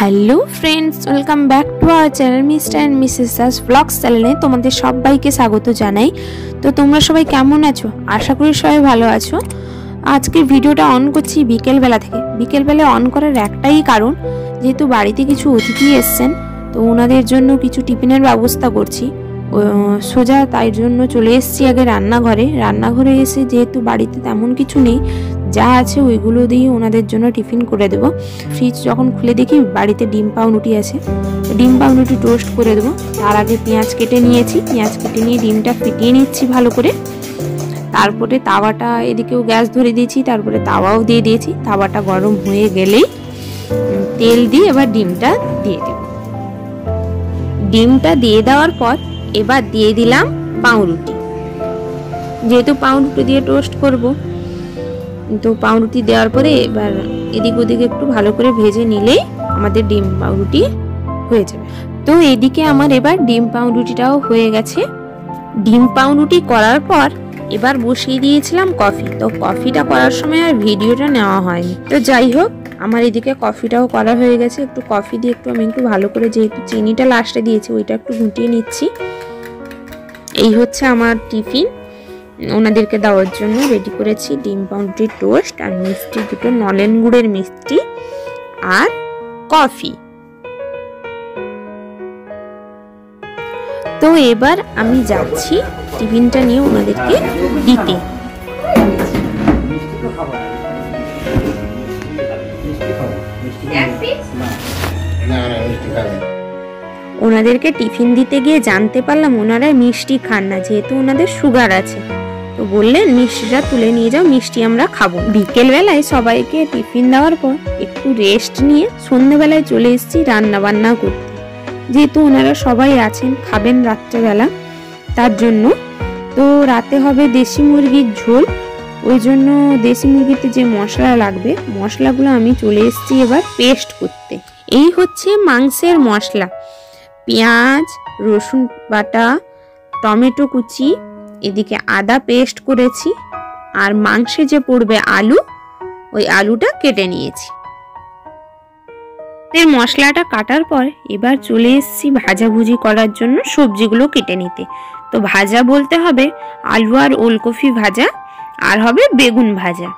Hello friends, welcome back to our channel mister and missus Das blogs চ্যানেলে তোমাদের সবাইকে স্বাগত জানাই। তো তোমরা সবাই কেমন আছো? আশা করি সবাই ভালো আছো। আজকের ভিডিওটা অন করছি বিকেলবেলা থেকে। বিকেলবেলা অন করার একটাই কারণ, যেহেতু বাড়িতে কিছু অতিথি এসছেন, তো ওনাদের জন্য কিছু টিফিনের ব্যবস্থা করছি সোজা। তাই জন্য চলে এসেছি আগে রান্নাঘরে এসে যেহেতু বাড়িতে তেমন কিছু নেই, যা আছে ওইগুলো দিয়ে ওনাদের জন্য টিফিন করে দেবো। ফ্রিজ যখন খুলে দেখি বাড়িতে ডিম পাউরুটি আছে, ডিম পাউরুটি টোস্ট করে দেবো। তার আগে পেঁয়াজ কেটে নিয়েছি, পেঁয়াজ কেটে নিয়ে ডিমটা ফিটিয়ে নিচ্ছি ভালো করে। তারপরে তাওয়াটা এদিকেও গ্যাস ধরে দিয়েছি, তারপরে তাওয়াও দিয়ে দিয়েছি। তাওয়াটা গরম হয়ে গেলেই তেল দিয়ে এবার ডিমটা দিয়ে দেব। ডিমটা দিয়ে দেওয়ার পর এবার দিয়ে দিলাম পাউরুটি। যেহেতু পাউরুটি দিয়ে টোস্ট করব, তো পাউরুটি দেওয়ার পরে এবার এদিক ওদিক একটু ভালো করে ভেজে নিলেই আমাদের ডিম পাউরুটি হয়ে যাবে। তো এদিকে আমার এবার ডিম পাউরুটিটাও হয়ে গেছে। ডিম পাউরুটি করার পর এবার বসিয়ে দিয়েছিলাম কফি। তো কফিটা করার সময় আর ভিডিওটা নেওয়া হয়নি। তো যাই হোক, আমার এদিকে কফিটাও করা হয়ে গেছে। একটু কফি দিয়ে আমি একটু ভালো করে, যেহেতু চিনিটা লাস্টে দিয়েছি, ওইটা একটু ঘুটিয়ে নিচ্ছি। এই হচ্ছে আমার টিফিন ওনাদেরকে দেওয়ার জন্য রেডি করেছি। ডিম পাউরুটি টোস্ট আর মিষ্টি, দুটো নলেন গুড়ের মিষ্টি আর কফি। তো এবার আমি যাচ্ছি টিফিনটা নিয়ে ওনাদেরকে দিতে। ওনাদেরকে টিফিন দিতে গিয়ে জানতে পারলাম ওনারা মিষ্টি খান না, যেহেতু ওনাদের সুগার আছে। তো বললেন মিষ্টিটা তুলে নিয়ে যাও, মিষ্টি আমরা খাবো। বিকেল বেলায় সবাইকে টিফিন দেওয়ার পর একটু রেস্ট নিয়ে সন্ধ্যেবেলায় চলে এসেছি রান্না বান্না করতে। যেহেতু ওনারা সবাই আছেন, খাবেন রাত্রেবেলা, তার জন্য। তো রাতে হবে দেশি মুরগির ঝোল। ওই জন্য দেশি মুরগিতে যে মশলা লাগবে, মশলাগুলো আমি চলে এসেছি এবার পেস্ট করতে। এই হচ্ছে মাংসের মশলা: পেঁয়াজ, রসুন বাটা, টমেটো কুচি, এদিকে আদা পেস্ট করেছি, আর মাংসে যে পড়বে আলু, ওই আলুটা কেটে নিয়েছি। এর মশলাটা কাটার পর এবার চলে এসেছি ভাজাভুজি করার জন্য সবজিগুলো কেটে নিতে। তো ভাজা বলতে হবে আলু আর ওলকপি ভাজা, আর হবে বেগুন ভাজা।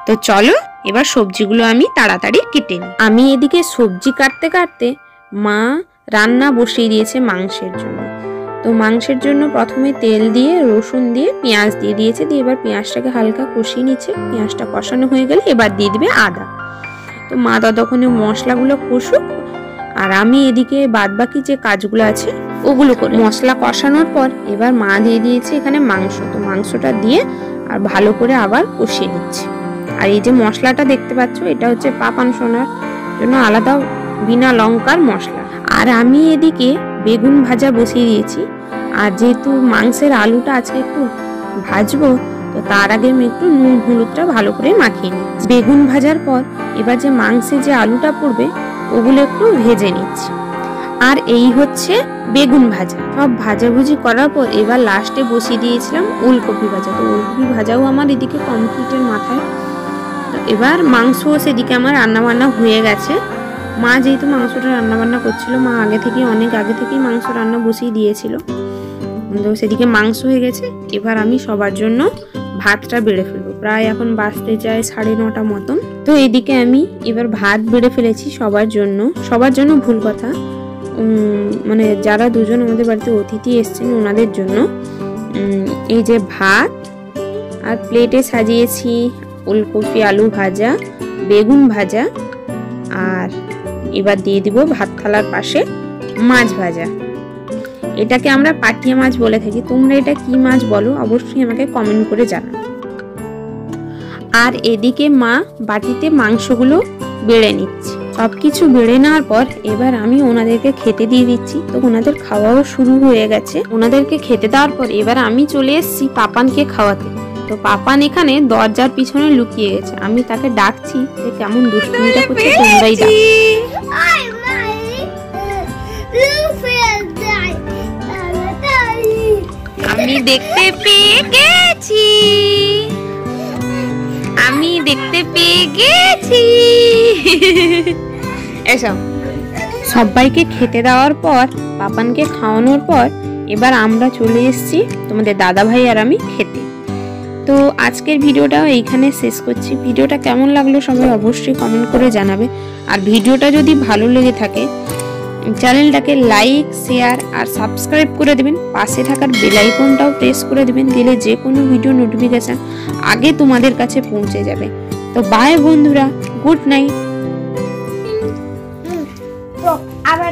তো চলো এবার সবজিগুলো আমি তাড়াতাড়ি কেটে নিই। আমি এদিকে সবজি কাটতে কাটতে মা রান্না বসিয়ে দিয়েছে মাংসের জন্য। তো মাংসের জন্য প্রথমে তেল দিয়ে, রসুন দিয়ে, পেঁয়াজ দিয়ে দিয়েছে। দিয়ে এবার পেঁয়াজটাকে হালকা কষিয়ে নিচ্ছে। পেঁয়াজটা কষানো হয়ে গেলে এবার দিয়ে দিবে আদা। তো মা ততক্ষণে মশলাগুলো কষুক, আর আমি এদিকে বাদবাকি যে কাজগুলো আছে ওগুলো করে। মশলা কষানোর পর এবার মা দিয়ে দিয়েছে এখানে মাংস। তো মাংসটা দিয়ে আর ভালো করে আবার কষিয়ে নিচ্ছে। আর এই যে মশলাটা দেখতে পাচ্ছ, এটা হচ্ছে পাপান সোনার জন্য আলাদা বিনা লঙ্কার মশলা। আর আমি এদিকে বেগুন ভাজা বসিয়ে দিয়েছি। আর যেহেতু মাংসের আলুটা আজকে একটু ভাজবো, তো তার আগে আমি একটু নুন হলুদটা ভালো করে মাখিয়ে নিচ্ছি। বেগুন ভাজার পর এবার যে মাংসে যে আলুটা পড়বে ওগুলো একটু ভেজে নিচ্ছি। আর এই হচ্ছে বেগুন ভাজা। সব ভাজাভুজি করার পর এবার লাস্টে বসিয়ে দিয়েছিলাম ওলকপি ভাজা। তো ওলকপি ভাজাও আমার এদিকে কমপ্লিটের মাথায়। তো এবার মাংস সেদিকে আমার রান্নাবান্না হয়ে গেছে। মা যেহেতু মাংসটা রান্নাবান্না করছিল, মা অনেক আগে থেকেই মাংস রান্না বসিয়ে দিয়েছিল। তো সেদিকে মাংস হয়ে গেছে। এবার আমি সবার জন্য ভাতটা বেড়ে ফেলবো। প্রায় এখন বাজতে যায় 9:30 মতন। তো এদিকে আমি এবার ভাত বেড়ে ফেলেছি সবার জন্য ভুল কথা, মানে যারা দুজন আমাদের বাড়িতে অতিথি এসছেন ওনাদের জন্য। এই যে ভাত, আর প্লেটে সাজিয়েছি ওলকপি আলু ভাজা, বেগুন ভাজা, আর এবার দিয়ে দিব ভাত থালার পাশে মাছ ভাজা। এটাকে আমরা পাটিয়া মাছ বলে থাকি। তোমরা এটা কি মাছ বলো অবশ্যই আমাকে কমেন্ট করে জানাও। আর এদিকে মা বাটিতে মাংসগুলো বেড়ে নিচ্ছে। সবকিছু বেড়ে নেওয়ার পর এবার আমি ওনাদেরকে খেতে দিয়ে দিচ্ছি। তো ওনাদের খাওয়াও শুরু হয়ে গেছে। ওনাদেরকে খেতে দেওয়ার পর এবার আমি চলে এসেছি পাপানকে খাওয়াতে। তো পাপান এখানে দরজার পিছনে লুকিয়ে গেছে। আমি তাকে ডাকছি যে কেমন দুষ্টুমিটা করছে, তোমরাই ডাক। আমি দেখতে পেয়ে গেছি, আমি দেখতে পেয়ে গেছি। এসো। সবাইকে খেতে দেওয়ার পর, পাপানকে খাওয়ানোর পর এবার আমরা চলে এসেছি তোমাদের দাদা ভাই আর আমি খেতে। তো আজকের ভিডিওটাও এইখানে শেষ করছি। ভিডিওটা কেমন লাগলো সবাই অবশ্যই কমেন্ট করে জানাবে। আর ভিডিওটা যদি ভালো লেগে থাকে চ্যানেলটাকে লাইক, শেয়ার আর সাবস্ক্রাইব করে দেবেন। পাশে থাকার বেল আইকনটাও প্রেস করে দেবেন, দিলে যে কোনো ভিডিও নোটিফিকেশন আগে তোমাদের কাছে পৌঁছে যাবে। তো বাই বন্ধুরা, গুড নাইট। আবার